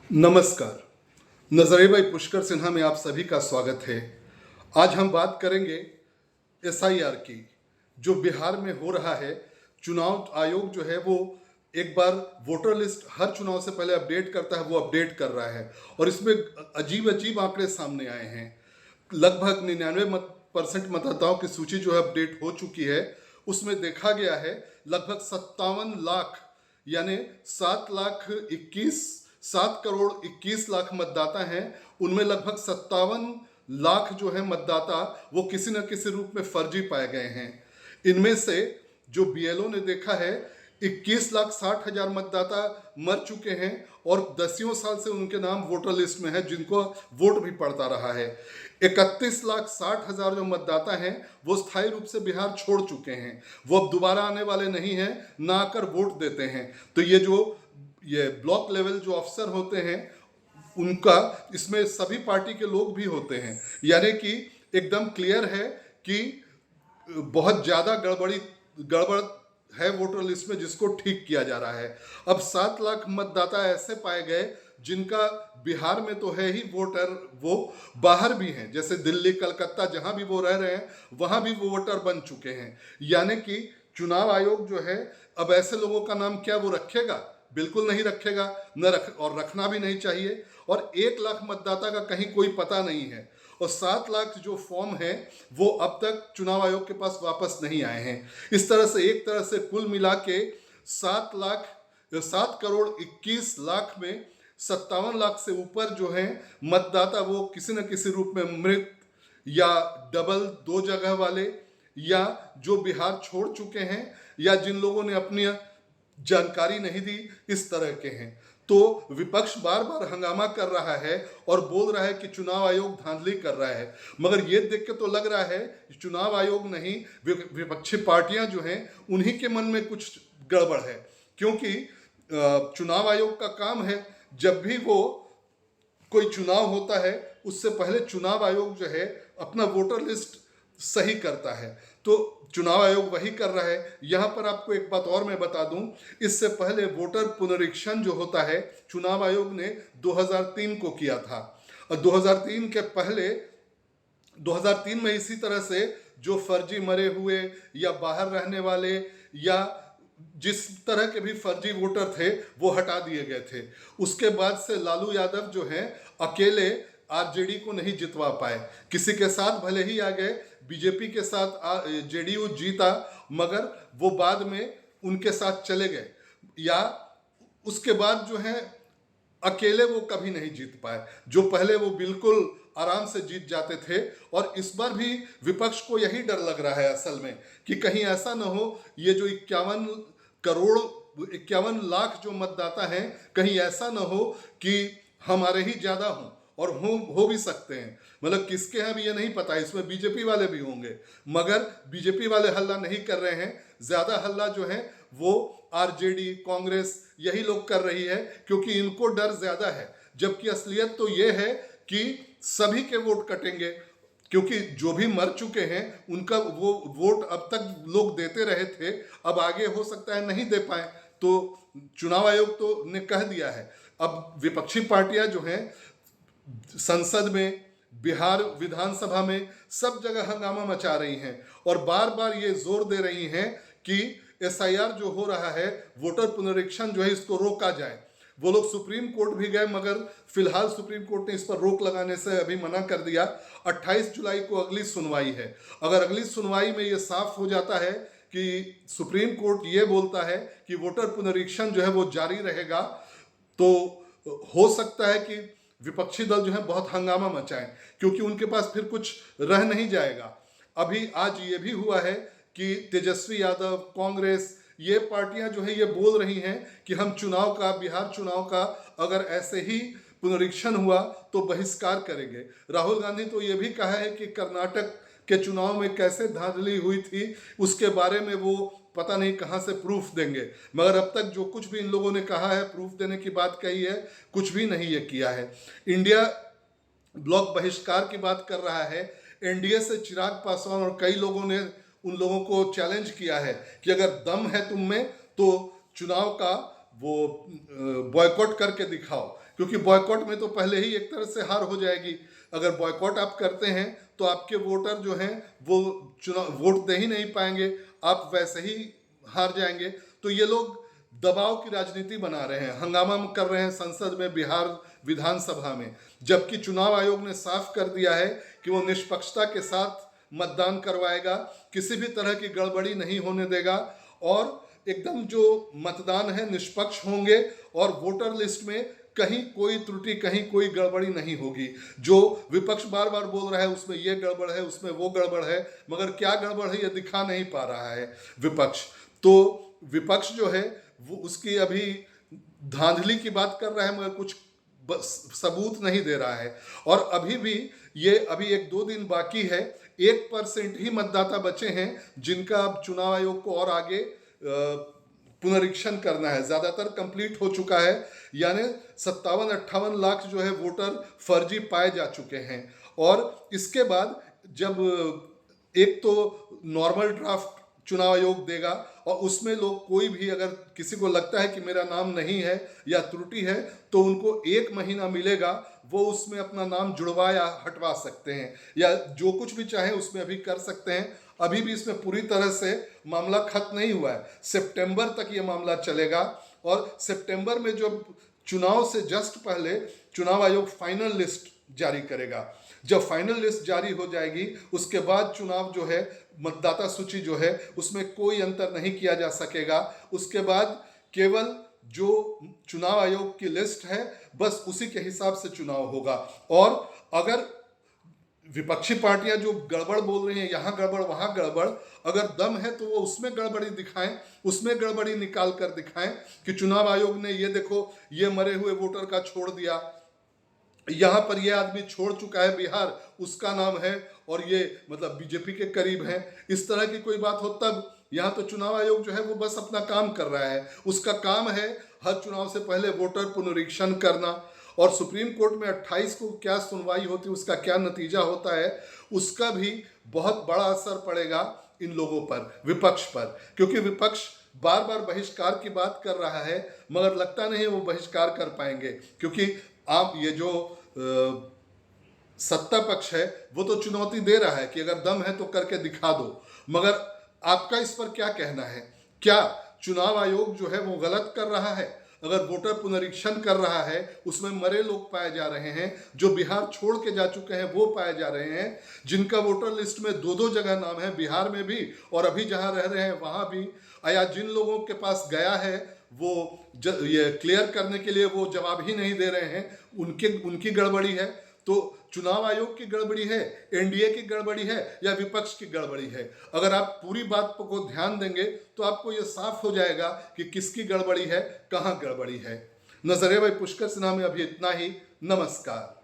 नमस्कार। नजरे भाई पुष्कर सिन्हा में आप सभी का स्वागत है। आज हम बात करेंगे एसआईआर की, जो बिहार में हो रहा है। चुनाव आयोग जो है वो एक बार वोटर लिस्ट हर चुनाव से पहले अपडेट करता है, वो अपडेट कर रहा है और इसमें अजीब अजीब आंकड़े सामने आए हैं। लगभग 99% मतदाताओं की सूची जो है अपडेट हो चुकी है। उसमें देखा गया है लगभग 57 लाख यानी 7 करोड़ 21 लाख मतदाता हैं। उनमें लगभग 57 लाख जो है मतदाता वो किसी न किसी रूप में फर्जी पाए गए हैं। इनमें से जो बीएलओ ने देखा है 21,60,000 मतदाता मर चुके हैं और 10 साल से उनके नाम वोटर लिस्ट में है, जिनको वोट भी पड़ता रहा है। 31,60,000 जो मतदाता हैं वो स्थायी रूप से बिहार छोड़ चुके हैं, वो अब दोबारा आने वाले नहीं हैं, ना आकर वोट देते हैं। तो ये ब्लॉक लेवल जो अफसर होते हैं उनका, इसमें सभी पार्टी के लोग भी होते हैं, यानी कि एकदम क्लियर है कि बहुत ज़्यादा गड़बड़ है वोटर लिस्ट में, जिसको ठीक किया जा रहा है। अब 7 लाख मतदाता ऐसे पाए गए जिनका बिहार में तो है ही वोटर, वो बाहर भी हैं, जैसे दिल्ली, कलकत्ता, जहां भी वो रह रहे हैं वहां भी वो वोटर बन चुके हैं। यानी कि चुनाव आयोग जो है अब ऐसे लोगों का नाम क्या वो रखेगा? बिल्कुल नहीं रखेगा, और रखना भी नहीं चाहिए। और 1 लाख मतदाता का कहीं कोई पता नहीं है और 7 लाख जो फॉर्म है वो अब तक चुनाव आयोग के पास वापस नहीं आए हैं। इस तरह से एक तरह से कुल मिला के 7 करोड़ 21 लाख में 57 लाख से ऊपर जो है मतदाता वो किसी न किसी रूप में मृत या डबल 2 जगह वाले, या जो बिहार छोड़ चुके हैं, या जिन लोगों ने अपनी जानकारी नहीं दी, इस तरह के हैं। तो विपक्ष बार बार हंगामा कर रहा है और बोल रहा है कि चुनाव आयोग धांधली कर रहा है, मगर ये देख के तो लग रहा है कि चुनाव आयोग नहीं, विपक्षी पार्टियां जो हैं उन्हीं के मन में कुछ गड़बड़ है। क्योंकि चुनाव आयोग का काम है, जब भी वो कोई चुनाव होता है उससे पहले चुनाव आयोग जो है अपना वोटर लिस्ट सही करता है, तो चुनाव आयोग वही कर रहा है। यहाँ पर आपको एक बात और मैं बता दूं, इससे पहले वोटर पुनरीक्षण जो होता है चुनाव आयोग ने 2003 को किया था, और 2003 के पहले 2003 में इसी तरह से जो फर्जी मरे हुए या बाहर रहने वाले या जिस तरह के भी फर्जी वोटर थे वो हटा दिए गए थे। उसके बाद से लालू यादव जो हैं अकेले आरजेडी को नहीं जितवा पाए, किसी के साथ भले ही आ गए, बीजेपी के साथ जेडीयू जीता, मगर वो बाद में उनके साथ चले गए, या उसके बाद जो है अकेले वो कभी नहीं जीत पाए, जो पहले वो बिल्कुल आराम से जीत जाते थे। और इस बार भी विपक्ष को यही डर लग रहा है असल में, कि कहीं ऐसा ना हो ये जो 51 लाख जो मतदाता हैं, कहीं ऐसा ना हो कि हमारे ही ज्यादा हों, और हो भी सकते हैं, मतलब किसके हैं अभी ये नहीं पता, इसमें बीजेपी वाले भी होंगे, मगर बीजेपी वाले हल्ला नहीं कर रहे हैं। ज्यादा हल्ला जो है वो आरजेडी, कांग्रेस यही लोग कर रही है, क्योंकि इनको डर ज्यादा है। जबकि असलियत तो ये है कि सभी के वोट कटेंगे, क्योंकि जो भी मर चुके हैं उनका वो वोट अब तक लोग देते रहे थे, अब आगे हो सकता है नहीं दे पाए। तो चुनाव आयोग तो ने कह दिया है। अब विपक्षी पार्टियां जो हैं संसद में, बिहार विधानसभा में, सब जगह हंगामा मचा रही हैं और बार बार ये जोर दे रही हैं कि एसआईआर जो हो रहा है, वोटर पुनरीक्षण जो है, इसको रोका जाए। वो लोग सुप्रीम कोर्ट भी गए, मगर फिलहाल सुप्रीम कोर्ट ने इस पर रोक लगाने से अभी मना कर दिया। 28 जुलाई को अगली सुनवाई है। अगर अगली सुनवाई में ये साफ हो जाता है कि सुप्रीम कोर्ट ये बोलता है कि वोटर पुनरीक्षण जो है वो जारी रहेगा, तो हो सकता है कि विपक्षी दल जो है बहुत हंगामा मचाएं, क्योंकि उनके पास फिर कुछ रह नहीं जाएगा। अभी आज ये भी हुआ है कि तेजस्वी यादव, कांग्रेस, ये पार्टियां जो है ये बोल रही हैं कि हम चुनाव का, बिहार चुनाव का अगर ऐसे ही पुनरीक्षण हुआ तो बहिष्कार करेंगे। राहुल गांधी तो ये भी कहा है कि कर्नाटक के चुनाव में कैसे धांधली हुई थी उसके बारे में वो पता नहीं कहाँ से प्रूफ देंगे, मगर अब तक जो कुछ भी इन लोगों ने कहा है, प्रूफ देने की बात कही है, कुछ भी नहीं ये किया है। इंडिया ब्लॉक बहिष्कार की बात कर रहा है। एनडीए से चिराग पासवान और कई लोगों ने उन लोगों को चैलेंज किया है कि अगर दम है तुम में तो चुनाव का वो बॉयकॉट करके दिखाओ, क्योंकि बॉयकॉट में तो पहले ही एक तरह से हार हो जाएगी। अगर बॉयकॉट आप करते हैं तो आपके वोटर जो हैं वो चुनाव वोट दे ही नहीं पाएंगे, आप वैसे ही हार जाएंगे। तो ये लोग दबाव की राजनीति बना रहे हैं, हंगामा कर रहे हैं संसद में, बिहार विधानसभा में, जबकि चुनाव आयोग ने साफ कर दिया है कि वो निष्पक्षता के साथ मतदान करवाएगा, किसी भी तरह की गड़बड़ी नहीं होने देगा और एकदम जो मतदान है निष्पक्ष होंगे और वोटर लिस्ट में कहीं कोई त्रुटि, कहीं कोई गड़बड़ी नहीं होगी। जो विपक्ष बार बार बोल रहा है उसमें ये गड़बड़ है, उसमें वो गड़बड़ है, मगर क्या गड़बड़ है ये दिखा नहीं पा रहा है विपक्ष। तो विपक्ष जो है वो उसकी अभी धांधली की बात कर रहा है, मगर कुछ सबूत नहीं दे रहा है। और अभी भी ये अभी 1-2 दिन बाकी है, 1% ही मतदाता बचे हैं जिनका अब चुनाव आयोग को और आगे पुनरीक्षण करना है। ज़्यादातर कंप्लीट हो चुका है, यानी 57-58 लाख जो है वोटर फर्जी पाए जा चुके हैं। और इसके बाद जब एक तो नॉर्मल ड्राफ्ट चुनाव आयोग देगा और उसमें लोग कोई भी अगर किसी को लगता है कि मेरा नाम नहीं है या त्रुटि है तो उनको 1 महीना मिलेगा, वो उसमें अपना नाम जुड़वा या हटवा सकते हैं या जो कुछ भी चाहे उसमें अभी कर सकते हैं। अभी भी इसमें पूरी तरह से मामला खत्म नहीं हुआ है, सितंबर तक ये मामला चलेगा और सितंबर में जो चुनाव से जस्ट पहले चुनाव आयोग फाइनल लिस्ट जारी करेगा। जब फाइनल लिस्ट जारी हो जाएगी उसके बाद चुनाव जो है मतदाता सूची जो है उसमें कोई अंतर नहीं किया जा सकेगा। उसके बाद केवल जो चुनाव आयोग की लिस्ट है बस उसी के हिसाब से चुनाव होगा। और अगर विपक्षी पार्टियां जो गड़बड़ बोल रही हैं, यहाँ गड़बड़ वहाँ गड़बड़, अगर दम है तो वो उसमें गड़बड़ी दिखाएं, उसमें गड़बड़ी निकाल कर दिखाएं कि चुनाव आयोग ने ये देखो ये मरे हुए वोटर का छोड़ दिया, यहाँ पर ये आदमी छोड़ चुका है बिहार, उसका नाम है और ये मतलब बीजेपी के करीब है, इस तरह की कोई बात हो तब। यहाँ तो चुनाव आयोग जो है वो बस अपना काम कर रहा है, उसका काम है हर चुनाव से पहले वोटर पुनरीक्षण करना। और सुप्रीम कोर्ट में 28 को क्या सुनवाई होती है, उसका क्या नतीजा होता है, उसका भी बहुत बड़ा असर पड़ेगा इन लोगों पर, विपक्ष पर, क्योंकि विपक्ष बार बार बहिष्कार की बात कर रहा है मगर लगता नहीं वो बहिष्कार कर पाएंगे, क्योंकि आप ये जो सत्ता पक्ष है वो तो चुनौती दे रहा है कि अगर दम है तो करके दिखा दो। मगर आपका इस पर क्या कहना है? क्या चुनाव आयोग जो है वो गलत कर रहा है? अगर वोटर पुनरीक्षण कर रहा है उसमें मरे लोग पाए जा रहे हैं, जो बिहार छोड़ के जा चुके हैं वो पाए जा रहे हैं, जिनका वोटर लिस्ट में 2-2 जगह नाम है, बिहार में भी और अभी जहां रह रहे हैं वहां भी, या जिन लोगों के पास गया है वो ये क्लियर करने के लिए वो जवाब ही नहीं दे रहे हैं, उनकी गड़बड़ी है। तो चुनाव आयोग की गड़बड़ी है, एनडीए की गड़बड़ी है या विपक्ष की गड़बड़ी है? अगर आप पूरी बात को ध्यान देंगे तो आपको ये साफ हो जाएगा कि किसकी गड़बड़ी है, कहाँ गड़बड़ी है। नजरिया भाई पुष्कर सिन्हा में अभी इतना ही। नमस्कार।